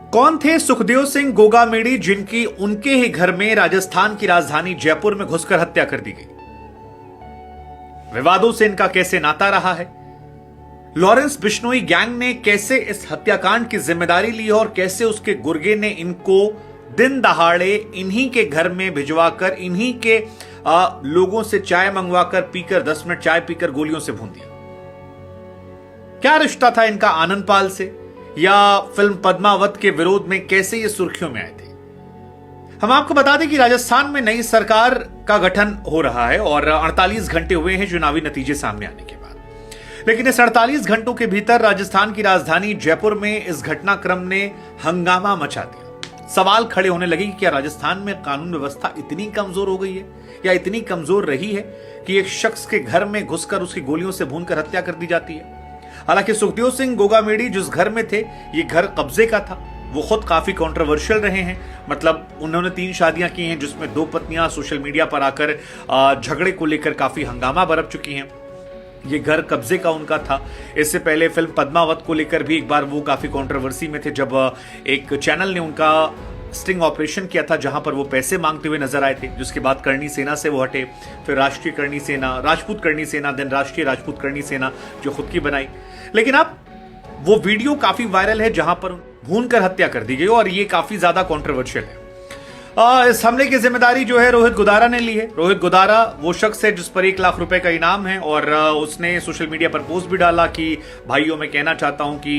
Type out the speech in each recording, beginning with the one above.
कौन थे सुखदेव सिंह गोगामेडी जिनकी उनके ही घर में राजस्थान की राजधानी जयपुर में घुसकर हत्या कर दी गई? विवादों से इनका कैसे नाता रहा है? लॉरेंस बिश्नोई गैंग ने कैसे इस हत्याकांड की जिम्मेदारी ली और कैसे उसके गुर्गे ने इनको दिन दहाड़े इन्हीं के घर में भिजवाकर इन्हीं के लोगों से चाय मंगवाकर पीकर 10 मिनट चाय पीकर गोलियों से भून दिया? क्या रिश्ता था इनका आनंद पाल से, या फिल्म पद्मावत के विरोध में कैसे ये सुर्खियों में आए थे? हम आपको बता दें कि राजस्थान में नई सरकार का गठन हो रहा है और 48 घंटे हुए हैं चुनावी नतीजे सामने आने के बाद। लेकिन इस 48 घंटों के भीतर राजस्थान की राजधानी जयपुर में इस घटनाक्रम ने हंगामा मचा दिया। सवाल खड़े होने लगे कि क्या राजस्थान में कानून व्यवस्था इतनी कमजोर हो गई है या इतनी कमजोर रही है कि एक शख्स के घर में घुसकर उसकी गोलियों से भूनकर हत्या कर दी जाती है। हालांकि सुखदेव सिंह गोगामेडी जिस घर में थे, ये घर कब्जे का था। वो खुद काफी कंट्रोवर्शियल रहे हैं, मतलब उन्होंने 3 शादियां की हैं जिसमें 2 पत्नियां सोशल मीडिया पर आकर झगड़े को लेकर काफी हंगामा बरप चुकी हैं। ये घर कब्जे का उनका था। इससे पहले फिल्म पद्मावत को लेकर भी एक बार वो काफी कंट्रोवर्सी में थे जब एक चैनल ने उनका स्टिंग ऑपरेशन किया था जहां पर वो पैसे मांगते हुए नजर आए थे, जिसके बाद करणी सेना से वो हटे, फिर राष्ट्रीय करणी सेना, राजपूत करणी सेना, देन राष्ट्रीय राजपूत करणी सेना जो खुद की बनाई। लेकिन अब वो वीडियो काफी वायरल है जहां पर भूनकर हत्या कर दी गई और ये काफी ज्यादा कंट्रोवर्शियल है। इस हमले की जिम्मेदारी जो है रोहित गुदारा ने ली है। रोहित गुदारा वो शख्स है जिस पर 1 लाख रुपए का इनाम है और उसने सोशल मीडिया पर पोस्ट भी डाला कि भाइयों मैं कहना चाहता हूं कि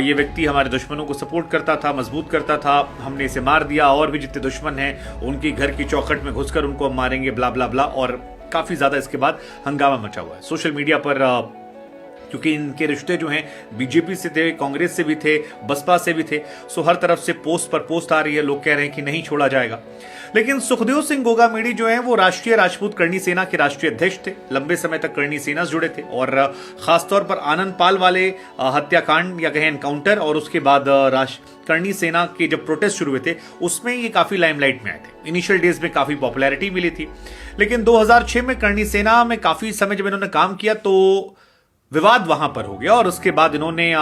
ये व्यक्ति हमारे दुश्मनों को सपोर्ट करता था, मजबूत करता था, हमने इसे मार दिया और भी जितने दुश्मन हैं उनकी घर की चौखट में घुसकर उनको हम मारेंगे, ब्ला ब्ला ब्ला। और काफी ज्यादा इसके बाद हंगामा मचा हुआ है सोशल मीडिया पर, क्योंकि इनके रिश्ते जो हैं बीजेपी से थे, कांग्रेस से भी थे, बसपा से भी थे। सो हर तरफ से पोस्ट पर पोस्ट आ रही है, लोग कह रहे हैं कि नहीं छोड़ा जाएगा। लेकिन सुखदेव सिंह गोगामेडी जो है वो राष्ट्रीय राजपूत करणी सेना के राष्ट्रीय अध्यक्ष थे। लंबे समय तक करणी सेना से जुड़े थे और खासतौर पर आनंद पाल वाले हत्याकांड या कहें एनकाउंटर और उसके बाद करणी सेना के जब प्रोटेस्ट शुरू हुए थे उसमें ये काफी लाइमलाइट में आए थे। इनिशियल डेज में काफी पॉपुलैरिटी मिली थी, लेकिन 2006 में करणी सेना में काफी समय जब इन्होंने काम किया तो विवाद वहां पर हो गया और उसके बाद इन्होंने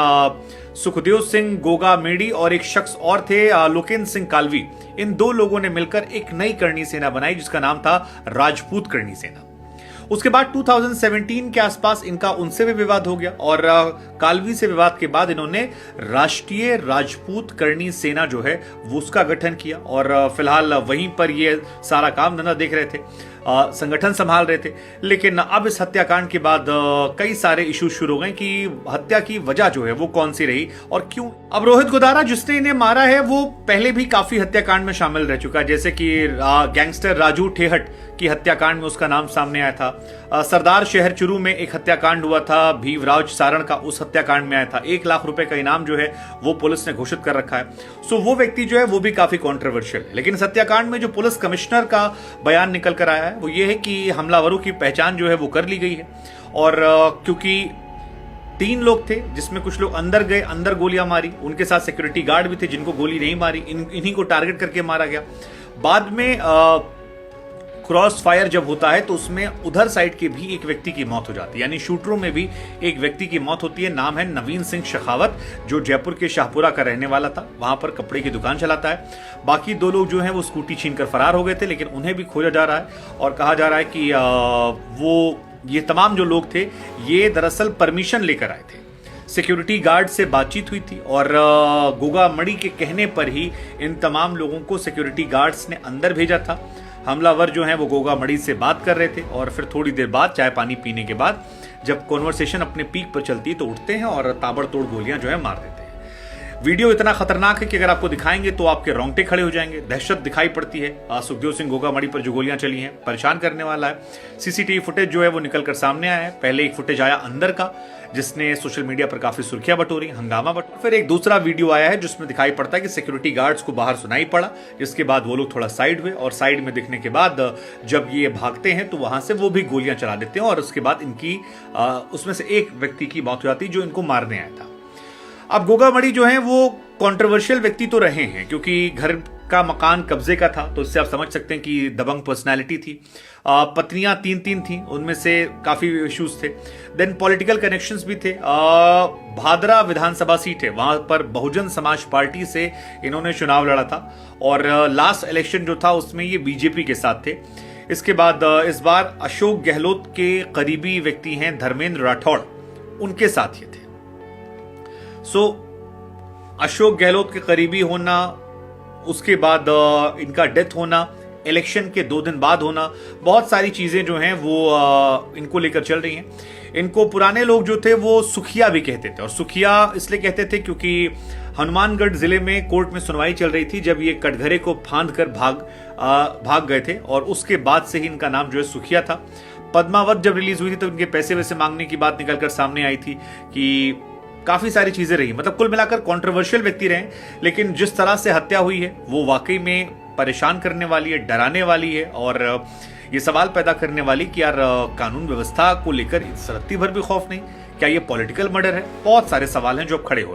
सुखदेव सिंह गोगामेडी और एक शख्स और थे लोकेंद्र सिंह कालवी, इन 2 लोगों ने मिलकर एक नई करणी सेना बनाई जिसका नाम था राजपूत करणी सेना। उसके बाद 2017 के आसपास इनका उनसे भी विवाद हो गया और कालवी से विवाद के बाद इन्होंने राष्ट्रीय राजपूत करणी सेना जो है वो उसका गठन किया और फिलहाल वहीं पर ये सारा काम धंधा देख रहे थे, संगठन संभाल रहे थे। लेकिन अब इस हत्याकांड के बाद कई सारे इश्यूज शुरू हो गए कि हत्या की वजह जो है वो कौन सी रही और क्यों। अब रोहित गुदारा जिसने इन्हें मारा है वो पहले भी काफी हत्याकांड में शामिल रह चुका है, जैसे कि गैंगस्टर राजू ठेहट की हत्याकांड में उसका नाम सामने आया था। सरदार शहर चुरू में एक हत्याकांड हुआ था भीवराज सारण का, उस हत्याकांड में आया था। 1 लाख रुपए का इनाम जो है वो पुलिस ने घोषित कर रखा है। सो वो व्यक्ति जो है वो भी काफी कंट्रोवर्शियल है। लेकिन इस हत्याकांड में जो पुलिस कमिश्नर का बयान निकल कर आया है वो ये है कि हमलावरों की पहचान जो है वो कर ली गई है और क्योंकि 3 लोग थे जिसमें कुछ लोग अंदर गए, अंदर गोलियां मारी, उनके साथ सिक्योरिटी गार्ड भी थे जिनको गोली नहीं मारी, इन्हीं को टारगेट करके मारा गया। बाद में क्रॉस फायर जब होता है तो उसमें उधर साइड के भी एक व्यक्ति की मौत हो जाती है, यानी शूटरों में भी एक व्यक्ति की मौत होती है। नाम है नवीन सिंह शेखावत, जो जयपुर के शाहपुरा का रहने वाला था, वहां पर कपड़े की दुकान चलाता है। बाकी 2 लोग जो हैं वो स्कूटी छीनकर फरार हो गए थे, लेकिन उन्हें भी खोजा जा रहा है और कहा जा रहा है कि वो ये तमाम जो लोग थे ये दरअसल परमिशन लेकर आए थे। सिक्योरिटी गार्ड से बातचीत हुई थी और गोगामेडी के कहने पर ही इन तमाम लोगों को सिक्योरिटी गार्ड्स ने अंदर भेजा था। हमलावर जो हैं वो गोगामेडी से बात कर रहे थे और फिर थोड़ी देर बाद चाय पानी पीने के बाद जब कॉन्वर्सेशन अपने पीक पर चलती है तो उठते हैं और ताबड़तोड़ गोलियां जो है मार देते हैं। वीडियो इतना खतरनाक है कि अगर आपको दिखाएंगे तो आपके रोंगटे खड़े हो जाएंगे, दहशत दिखाई पड़ती है। सुखदेव सिंह गोगामेडी पर जो गोलियां चली हैं परेशान करने वाला है। सीसीटीवी फुटेज जो है वो निकल कर सामने आया है। पहले एक फुटेज आया अंदर का जिसने सोशल मीडिया पर काफी सुर्खियां बटोरी, हंगामा बटोरा। फिर एक दूसरा वीडियो आया है जिसमें दिखाई पड़ता है कि सिक्योरिटी गार्ड्स को बाहर सुनाई पड़ा, जिसके बाद वो लोग थोड़ा साइड हुए और साइड में दिखने के बाद जब ये भागते हैं तो वहां से वो भी गोलियां चला देते हैं और उसके बाद इनकी उसमें से एक व्यक्ति की मौत हो जाती है जो इनको मारने आया था। अब गोगामेडी जो है वो कंट्रोवर्शियल व्यक्ति तो रहे हैं क्योंकि घर का मकान कब्जे का था, तो इससे आप समझ सकते हैं कि दबंग पर्सनैलिटी थी। पत्नियां तीन तीन थी, उनमें से काफी इश्यूज थे। देन पॉलिटिकल कनेक्शंस भी थे। भादरा विधानसभा सीट है, वहां पर बहुजन समाज पार्टी से इन्होंने चुनाव लड़ा था और लास्ट इलेक्शन जो था उसमें ये बीजेपी के साथ थे। इसके बाद इस बार अशोक गहलोत के करीबी व्यक्ति हैं धर्मेंद्र राठौड़, उनके साथ ये थे। सो अशोक गहलोत के करीबी होना, उसके बाद इनका डेथ होना, इलेक्शन के 2 दिन बाद होना, बहुत सारी चीजें जो हैं वो इनको लेकर चल रही हैं। इनको पुराने लोग जो थे वो सुखिया भी कहते थे, और सुखिया इसलिए कहते थे क्योंकि हनुमानगढ़ जिले में कोर्ट में सुनवाई चल रही थी जब ये कटघरे को फांद कर भाग गए थे, और उसके बाद से ही इनका नाम जो है सुखिया था। पद्मावत जब रिलीज हुई थी तो इनके पैसे वैसे मांगने की बात निकलकर सामने आई थी कि काफी सारी चीजें रही, मतलब कुल मिलाकर कंट्रोवर्शियल व्यक्ति रहे, लेकिन जिस तरह से हत्या हुई है वो वाकई में परेशान करने वाली है, डराने वाली है, और ये सवाल पैदा करने वाली कि यार कानून व्यवस्था को लेकर रत्ती भर भी खौफ नहीं, क्या ये पॉलिटिकल मर्डर है? बहुत सारे सवाल हैं जो अब खड़े हो रहे हैं।